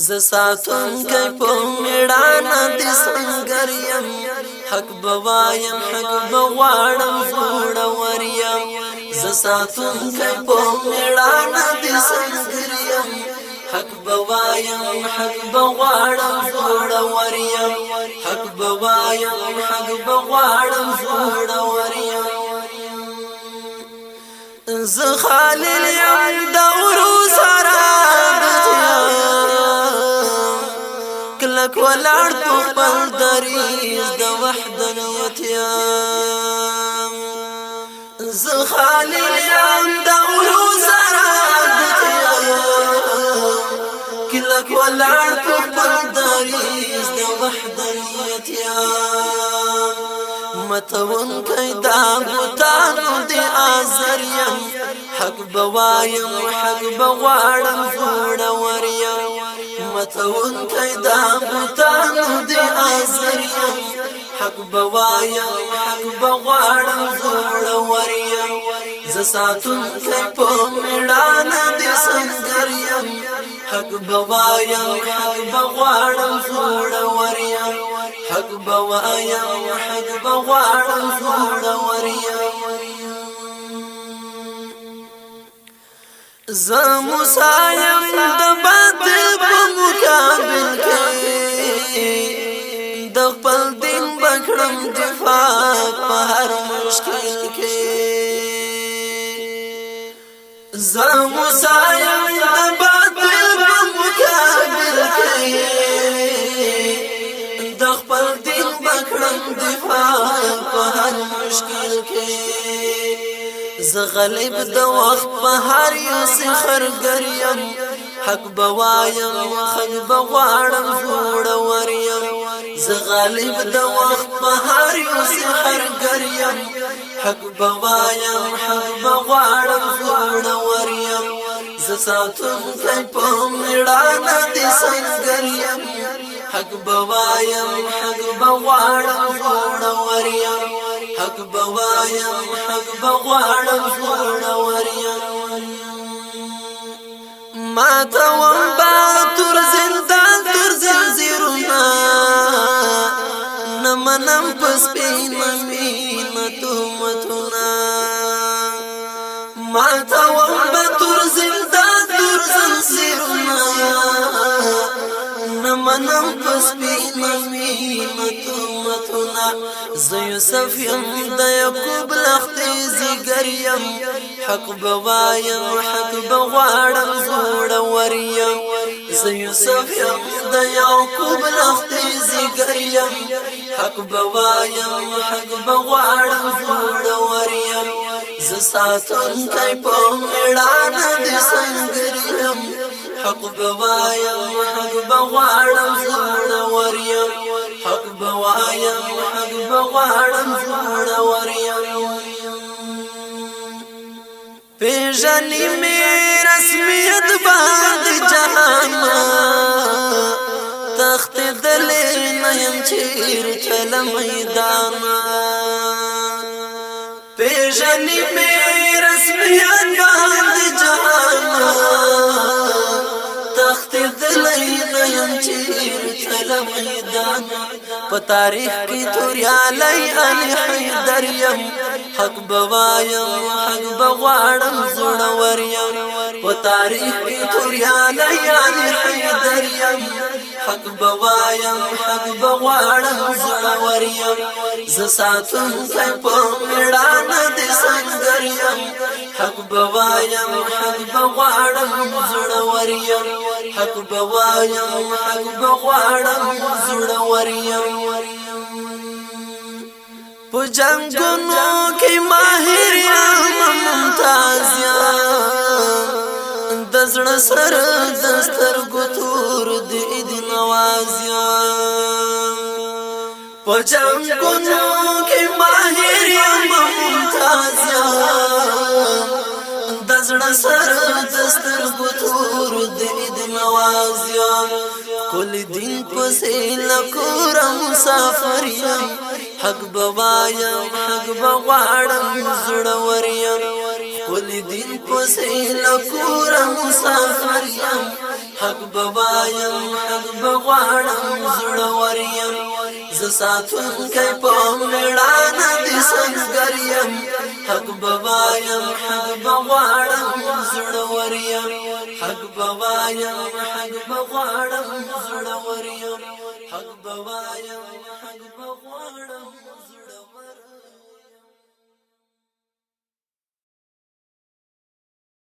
ز ساتون کای په میړانه د سنگر یم حق بوایم حق بغواړم زوړور یم ز ساتون کای په میړانه د سنگر یم حق بوایم حق بغواړم زوړور یم حق بوایم حق بغواړم زوړور یم ز خالل یم د ورو سره کلک ولاړ په خپل دریز د وحدانیت یم ز خالل یم د ورو سره کلک ولاړ په خپل دریز د وحدانیت یم متون کیدا بوتانو دی آزر یم حق بوایم حق بغواړم زوړور یم متون کیدا بوتانو دی آزر یم حق بوایم حق بغواړم زوړور یم ز ساتون کای په میړانه دی سنگر یم حق بوایم حق بغواړم زوړور یم حق بوایم حق بغواړم زوړور یم ز موسایم د باطل په مقابل کې د خپل دین بکړم دفاع په هر مشکل کې ز موسایم د باطل په مقابل کې د خپل دین بکړم دفاع په هر مشکل کې ز غالب د وخت په هر یو سخرګر یم حق بوایم حق بغواړم زوړور یم ز غالب د وخت په هر یو سخرګر یم حق بوایم حق بغواړم زوړور یم ز ساتون کای په میړانه د سنگر یم حق بوایم حق بغواړم زوړور یم حق بوایم حق بغواړم زوړور یم ما ته ومبا تر زندان تر زنځیرونه نه منم په سپینه مینه تهمتونه ما ته ومبا تر زندان تر زنځیرونه نه منم په سپینه مینه تهمتونه زه یوسف یم د یعقوب لختې زیږر یم حق بوایم حق بغواړم زوړور یم زه یوسف یم د یعقوب لختې زیږر یم حق بوایم حق بغواړم زوړور یم زه ساتونکی په میړانه د سنګر یم حق بوایم حق بغواړم زوړور یم حق بوایم حق بغواړم زوړور یم پیژنی می رسمیت باندې جهان تخت دل نیم چیر چل میدان پیژنی می رسمیت باندې جهان تخت دل نیم چیر چل میدان په تاریخ کې توریالی علی حیدر یم حق بوایم حق بغواړم زوړور یم په تاریخ کې توریالی علی حیدر یم حق بوایم حق بغواړم زوړور یم زه ساتونکی په میړانه د سنګر یم حق بوایم حق بغواړم زوړور یم حق بوایم حق بغواړم زوړور یم په جنگونو کې ماهر یم ممتاز یم د زړه سره د سترګو تور د نواز یم په جنگونو کې ماهر یم ممتاز یم د زړه سره د سترګو تور د نواز یم کل دین پسې لکور مسافر یم حق بوایم حق بغواړم زړور یم کل دین پسې لکور مسافر یم حق بوایم حق بغواړم زړور یم ز ساتونکی په میړانه د سنګر یم حق بوایم حق بغواړم زړور یم حق بوایم حق بغواړم زړور یم حق بوایم حق بغواړم زړور